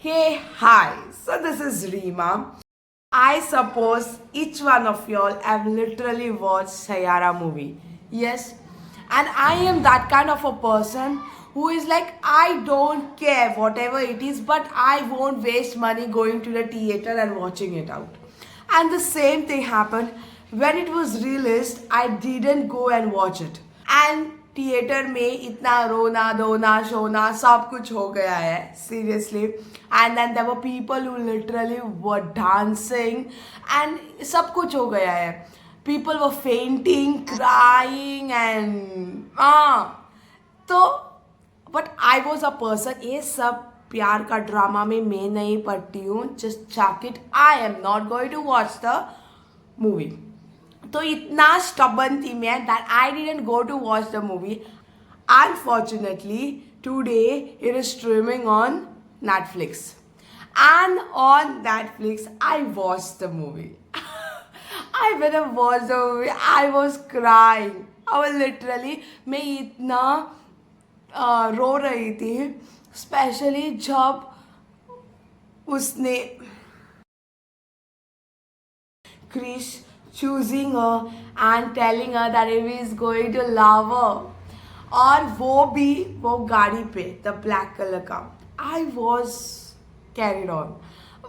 Hey, hi. So this is Reema. I suppose each one of y'all have literally watched Sayara movie. Yes. And I am that kind of a person who is like, I don't care whatever it is, but I won't waste money going to the theater and watching it out. And the same thing happened when it was released. I didn't go and watch it. And theatre में इतना रोना धोना शोना सब कुछ हो गया है seriously and then there were people who literally were dancing and सब कुछ हो गया है people were fainting crying and तो but I was a person ये सब प्यार का ड्रामा में मैं नहीं पढ़ती हूँ just check it I am not going to watch the movie तो इतना stubborn थी मैं that I didn't go to watch the movie. Unfortunately, today it is streaming on Netflix. And on Netflix, I watched the movie. When I watched the movie, I was crying. I was literally, मैं इतना रो रही थी specially जब उसने Krrish choosing her and telling her that he is going to love her और वो भी वो गाड़ी पे the black color का I was carried on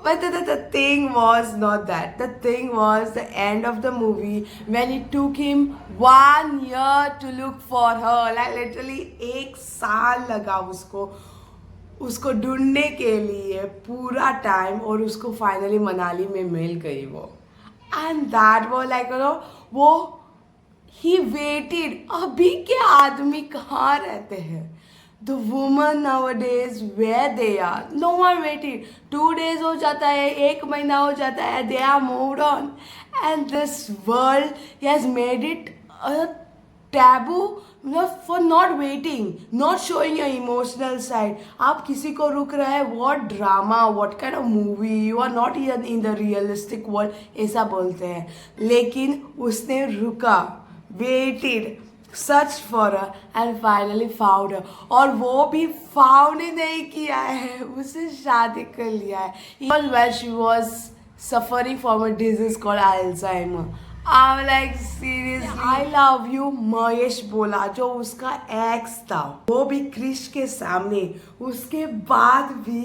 but the thing was not that the thing was the end of the movie when it took him 1 year to look for her like literally 1 साल लगा उसको ढूंढने के लिए पूरा time और उसको फाइनली मनाली में मिल गई वो एंड दैट वो लाइक वो ही वेटेड अभी के आदमी कहाँ रहते हैं the woman nowadays where they are no one waited 2 days हो जाता है 1 महीना हो जाता है they are moved on and this world has made it a taboo for not waiting not showing your emotional side आप किसी को रुक रहा है what drama what kind of movie you are not in the realistic world ऐसा बोलते हैं लेकिन उसने रुका waited search for and finally found और वो भी फाउंड ही नहीं किया है उससे शादी कर लिया है even when she was suffering from a disease called Alzheimer I'm like seriously I love you Mahesh बोला जो उसका एक्स था वो भी क्रिश के सामने उसके बाद भी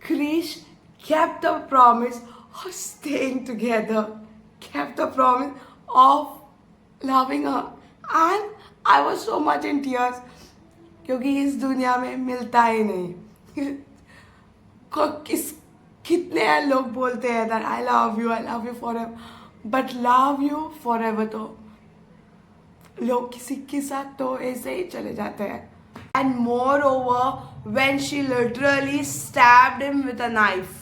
Krrish kept the promise of staying together kept the promise of loving her and I was so much in tears क्योंकि इस दुनिया में मिलता ही नहीं कितने लोग बोलते हैं that I love you forever but love you for ever तो लोग किसी के साथ तो ऐसे ही चले जाते हैं and moreover when she literally stabbed him with a knife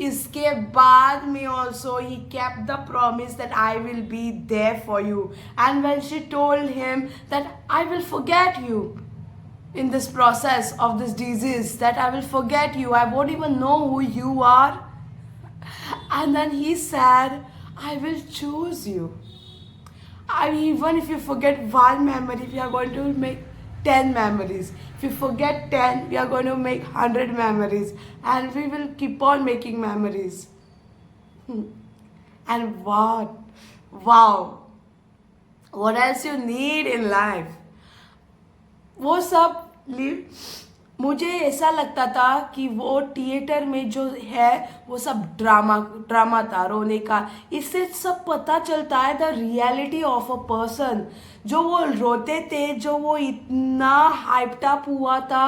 इसके बाद में also he kept the promise that I will be there for you and when she told him that I will forget you in this process of this disease that I will forget you I won't even know who you are and then he said I will choose you. Even if you forget one memory, we are going to make 10 memories. If you forget 10, we are going to make 100 memories. And we will keep on making memories. And what? Wow. What else you need in life? वो सब मुझे ऐसा लगता था कि वो theatre में जो है वो सब ड्रामा था रोने का इससे सब पता चलता है the reality of a person जो वो रोते थे जो वो इतना हाइप्ड अप हुआ था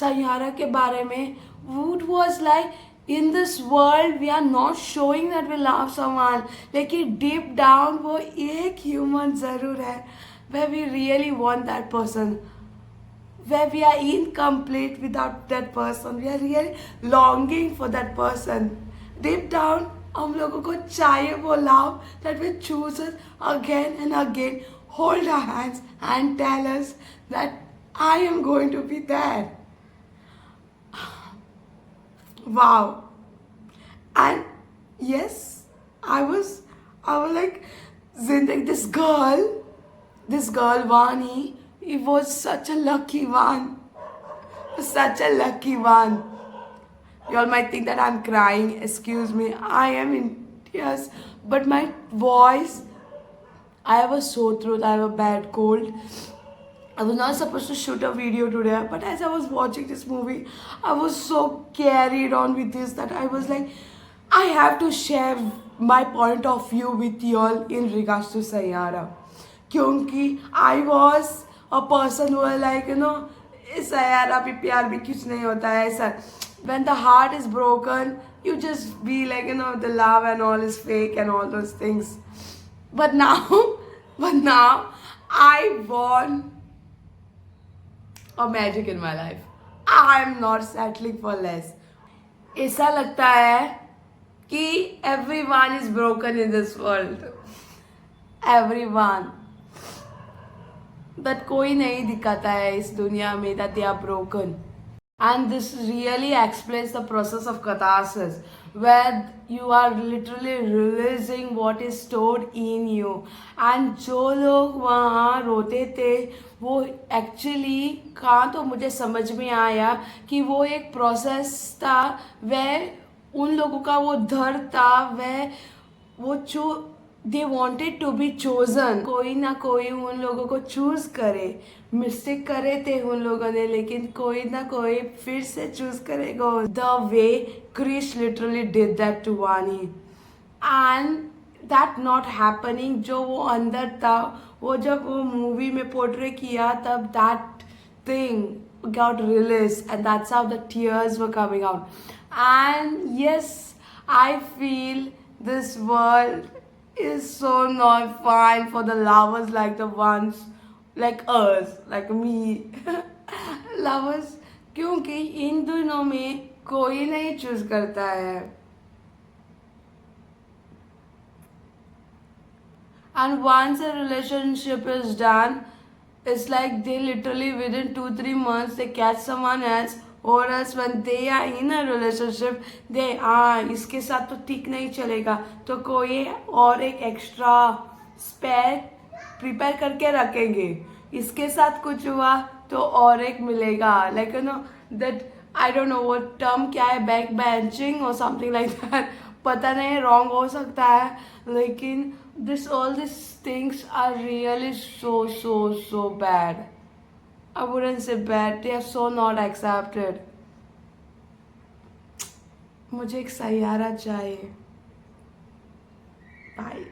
सैयारा के बारे में would was like in this world we are not showing that we love someone लेकिन डीप डाउन वो एक ह्यूमन ज़रूर है where we really want that person where we are incomplete without that person we are really longing for that person deep down हम लोगों को चाहिए वो love that will choose us again and again hold our hands and tell us that I am going to be there wow and yes I was like Zindagi this girl Vani he was such a lucky one You all might think that I'm crying. Excuse me. I am in tears. But my voice, I have a sore throat. I have a bad cold. I was not supposed to shoot a video today, but as I was watching this movie, I was so carried on with this that I was like, I have to share my point of view with you all in regards to Sayara. क्योंकि I was a person who was like, Sayara पे प्यार भी कुछ नहीं होता है ऐसा. When the heart is broken, you just be like, the love and all is fake and all those things. But now, but now, I want a magic in my life. I'm not settling for less. ऐसा लगता है कि everyone is broken in this world. Everyone. But कोई नहीं दिखाता है इस दुनिया में that they are broken. And this really explains the process of catharsis, where you are literally releasing what is stored in you. And जो लोग वहाँ रोते थे वो एक्चुअली कहाँ तो मुझे समझ में आया कि वो एक प्रोसेस था वह उन लोगों का वो दर्द था वह वो जो they wanted to be chosen. कोई ना कोई उन लोगों को चूज करे. मिस्टेक करे थे उन लोगों ने लेकिन कोई ना कोई फिर से चूज करेगा. The way Krish literally did that to Vaani and that not happening जो वो अंदर था वो जब वो मूवी में पोर्ट्रे किया तब that thing got released and that's how the tears were coming out. And yes, I feel this world is so not fine for the lovers like the ones like us, like me. Lovers क्योंकि इन दोनों में कोई नहीं choose करता है. And once a relationship is done, it's like they literally within 2-3 months they catch someone else, or else when they are in a relationship they इसके साथ तो ठीक नहीं चलेगा तो कोई और एक एक्स्ट्रा स्पेयर प्रिपेयर करके रखेंगे. इसके साथ कुछ हुआ तो और एक मिलेगा. Like that I don't know वो टर्म क्या है, बैक बेंचिंग और समथिंग लाइक दैट. पता नहीं, रॉन्ग हो सकता है लेकिन all these things are really so bad. I wouldn't say bad, they are so not accepted. मुझे एक सैयारा चाहिए. Bye.